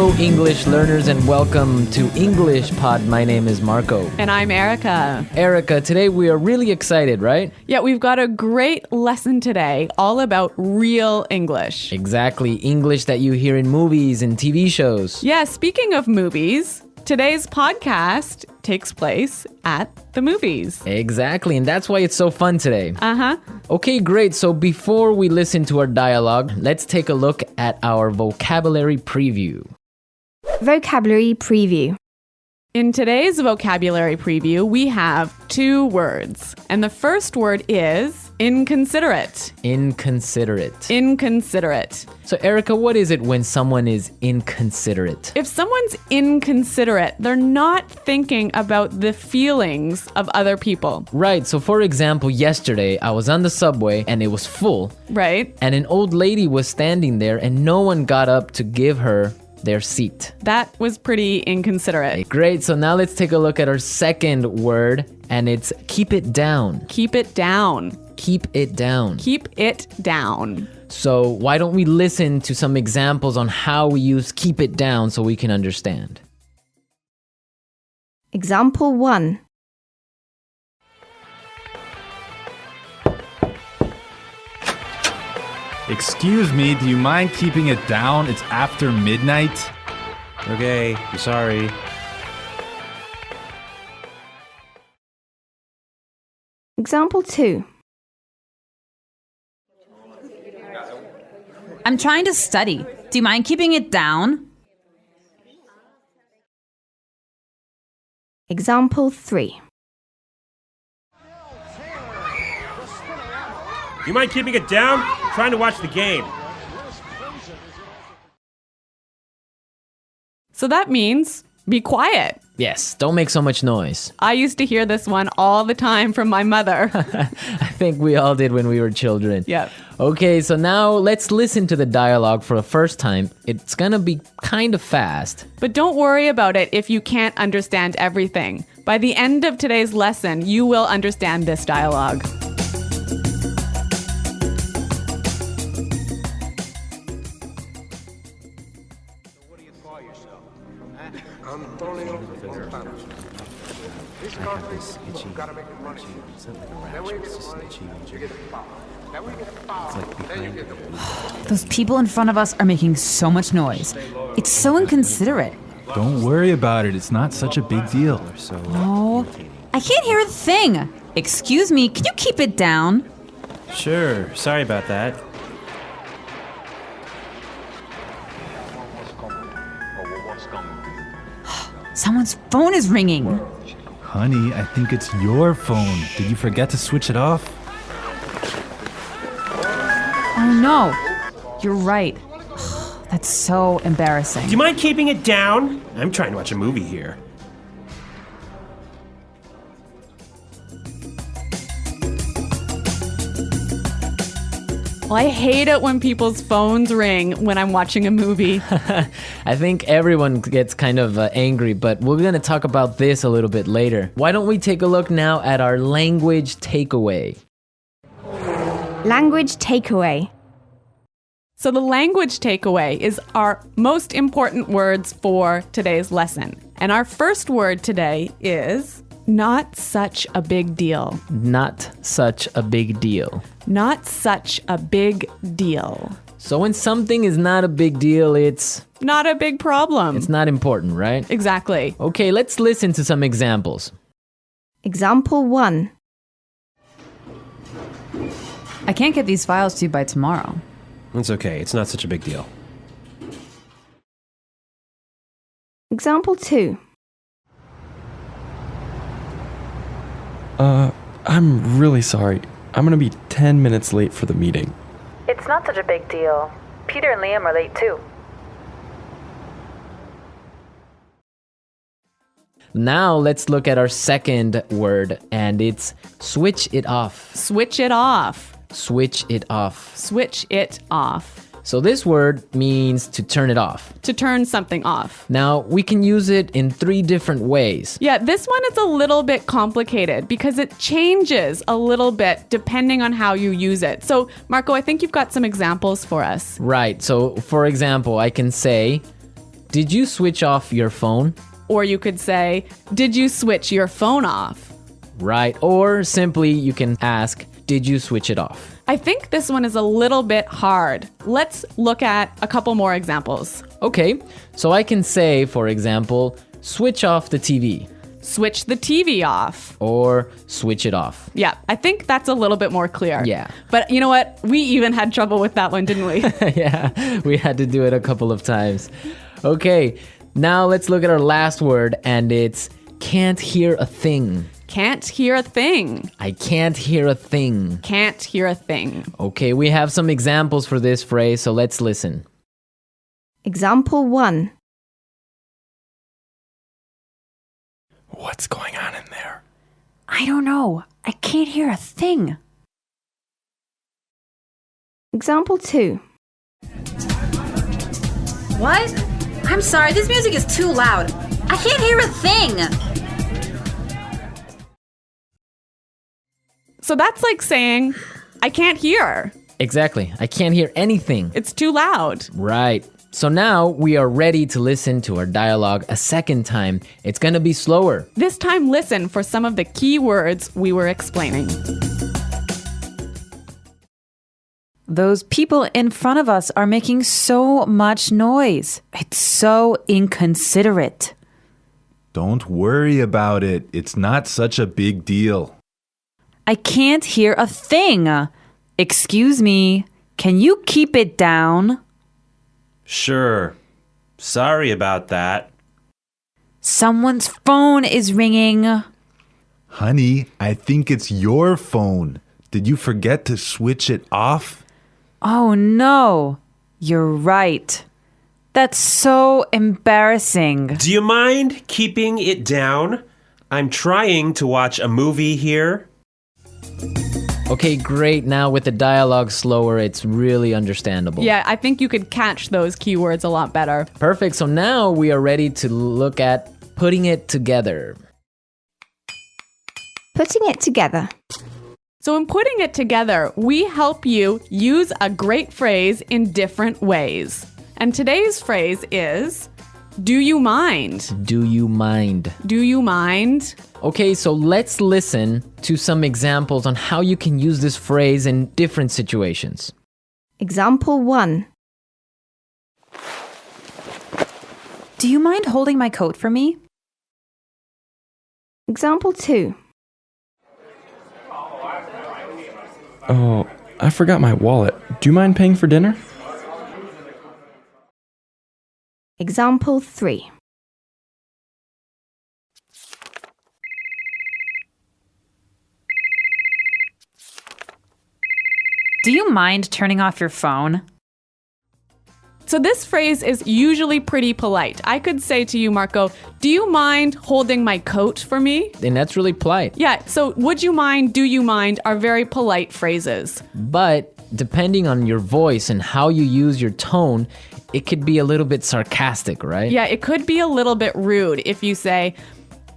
Hello, English learners, and welcome to English Pod. My name is Marco. And I'm Erica. Erica, today we are really excited, right? Yeah, we've got a great lesson today all about real English. Exactly, English that you hear in movies and TV shows. Yeah, speaking of movies, today's podcast takes place at the movies. Exactly, and that's why it's so fun today. Uh-huh. Okay, great. So before we listen to our dialogue, let's take a look at our vocabulary preview. Vocabulary preview. In today's vocabulary preview, we have two words. And the first word is inconsiderate. Inconsiderate. Inconsiderate. So Erica, what is it when someone is inconsiderate? If someone's inconsiderate, they're not thinking about the feelings of other people. Right, so for example, yesterday I was on the subway and it was full. Right? And an old lady was standing there and no one got up to give her their seat. That was pretty inconsiderate. Great, so now let's take a look at our second word, and it's keep it down. Keep it down. Keep it down. Keep it down. So why don't we listen to some examples on how we use keep it down so we can understand. Example 1. Excuse me, do you mind keeping it down? It's after midnight. Okay, I'm sorry. Example 2. I'm trying to study. Do you mind keeping it down? Example 3. You mind keeping it down? I'm trying to watch the game. So that means be quiet. Yes, don't make so much noise. I used to hear this one all the time from my mother. I think we all did when we were children. Yep. Okay, so now let's listen to the dialogue for the first time. It's gonna be kind of fast. But don't worry about it if you can't understand everything. By the end of today's lesson, you will understand this dialogue. Those people in front of us are making so much noise. It's so inconsiderate. Don't worry about it. It's not such a big deal. Oh, I can't hear a thing. Excuse me, can you keep it down? Sure, sorry about that. Someone's phone is ringing. Honey, I think it's your phone. Did you forget to switch it off? Oh no, you're right. That's so embarrassing. Do you mind keeping it down? I'm trying to watch a movie here. Well, I hate it when people's phones ring when I'm watching a movie. I think everyone gets kind of angry, but we're going to talk about this a little bit later. Why don't we take a look now at our language takeaway? Language takeaway. So the language takeaway is our most important words for today's lesson. And our first word today is not such a big deal. Not such a big deal. Not such a big deal. So when something is not a big deal, it's Not a big problem. not important, right? Exactly. Okay, let's listen to some examples. Example 1. I can't get these files to you by tomorrow. It's okay, it's not such a big deal. Example 2. I'm really sorry. I'm gonna be 10 minutes late for the meeting. It's not such a big deal. Peter and Liam are late too. Now let's look at our second word, and it's switch it off. Switch it off. Switch it off. Switch it off. So this word means to turn it off. To turn something off. Now, we can use it in 3 different ways. Yeah, this one is a little bit complicated because it changes a little bit depending on how you use it. So, Marco, I think you've got some examples for us. Right, so for example, I can say, did you switch off your phone? Or you could say, did you switch your phone off? Right. Or simply you can ask, did you switch it off? I think this one is a little bit hard. Let's look at a couple more examples. Okay, so I can say, for example, switch off the TV Switch the TV off. or switch it off. Yeah, I think that's a little bit more clear. Yeah. But you know what? We even had trouble with that one, didn't we? Yeah, we had to do it a couple of times. Okay, now let's look at our last word, and it's can't hear a thing. Can't hear a thing. I can't hear a thing. Can't hear a thing. Okay, we have some examples for this phrase, so let's listen. Example 1. What's going on in there? I don't know. I can't hear a thing. Example 2. What? I'm sorry, this music is too loud. I can't hear a thing. So that's like saying, I can't hear. Exactly, I can't hear anything. It's too loud. Right. So now we are ready to listen to our dialogue a second time. It's gonna be slower. This time, listen for some of the key words we were explaining. Those people in front of us are making so much noise. It's so inconsiderate. Don't worry about it. It's not such a big deal. I can't hear a thing. Excuse me, can you keep it down? Sure. Sorry about that. Someone's phone is ringing. Honey, I think it's your phone. Did you forget to switch it off? Oh no, you're right. That's so embarrassing. Do you mind keeping it down? I'm trying to watch a movie here. Okay, great. Now with the dialogue slower, it's really understandable. Yeah, I think you could catch those keywords a lot better. Perfect. So now we are ready to look at putting it together. Putting it together. So in putting it together, we help you use a great phrase in different ways. And today's phrase is, do you mind? Do you mind? Do you mind? Okay, so let's listen to some examples on how you can use this phrase in different situations. Example 1. Do you mind holding my coat for me? Example 2. Oh, I forgot my wallet. Do you mind paying for dinner? Example 3. Do you mind turning off your phone? So this phrase is usually pretty polite. I could say to you, Marco, do you mind holding my coat for me? And that's really polite. Yeah, so would you mind, do you mind are very polite phrases. But depending on your voice and how you use your tone, it could be a little bit sarcastic, right? Yeah, it could be a little bit rude if you say,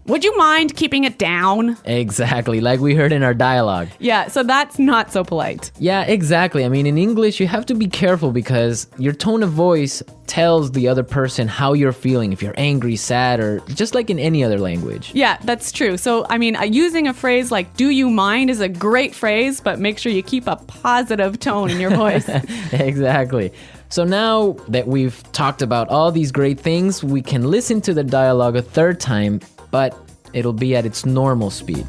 would you mind keeping it down? Exactly, like we heard in our dialogue. Yeah, so that's not so polite. Yeah, exactly. I mean, in English, you have to be careful because your tone of voice tells the other person how you're feeling, if you're angry, sad, or just like in any other language. Yeah, that's true. So, I mean, using a phrase like do you mind is a great phrase, but make sure you keep a positive tone in your voice. Exactly. So now that we've talked about all these great things, we can listen to the dialogue a third time, but it'll be at its normal speed.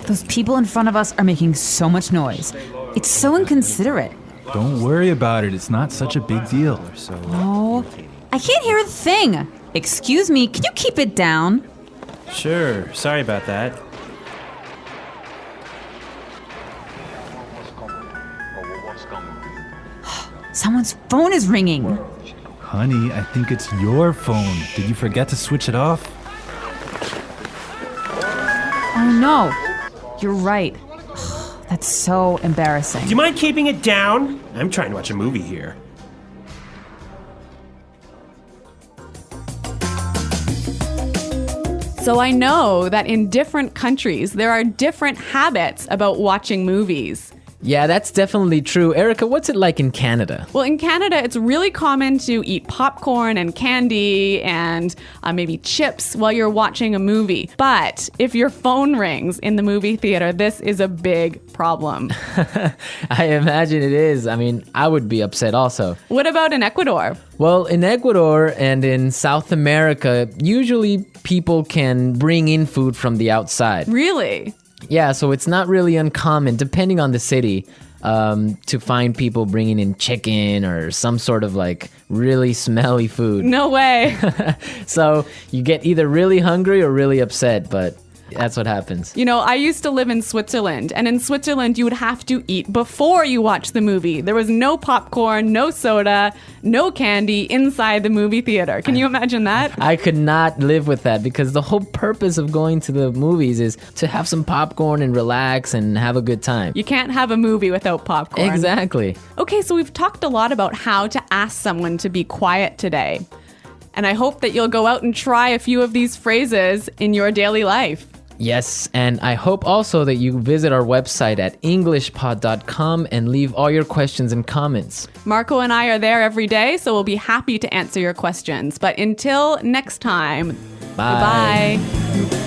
Those people in front of us are making so much noise. It's so inconsiderate. Don't worry about it. It's not such a big deal. Oh, I can't hear a thing. Excuse me, can you keep it down? Sure. Sorry about that. Someone's phone is ringing. Honey, I think it's your phone. Did you forget to switch it off? Oh no, you're right. That's so embarrassing. Do you mind keeping it down? I'm trying to watch a movie here. So I know that in different countries, there are different habits about watching movies. Yeah, that's definitely true. Erica, what's it like in Canada? Well, in Canada, it's really common to eat popcorn and candy and maybe chips while you're watching a movie. But if your phone rings in the movie theater, this is a big problem. I imagine it is. I mean, I would be upset also. What about in Ecuador? Well, in Ecuador and in South America, usually people can bring in food from the outside. Really? Yeah, so it's not really uncommon, depending on the city, to find people bringing in chicken or some sort of like really smelly food. No way. So you get either really hungry or really upset, but that's what happens. You know, I used to live in Switzerland, and in Switzerland, you would have to eat before you watch the movie. There was no popcorn, no soda, no candy inside the movie theater. Can you imagine that? I could not live with that because the whole purpose of going to the movies is to have some popcorn and relax and have a good time. You can't have a movie without popcorn. Exactly. Okay, so we've talked a lot about how to ask someone to be quiet today. And I hope that you'll go out and try a few of these phrases in your daily life. Yes, and I hope also that you visit our website at englishpod.com and leave all your questions and comments. Marco and I are there every day, so we'll be happy to answer your questions. But until next time, Bye. goodbye.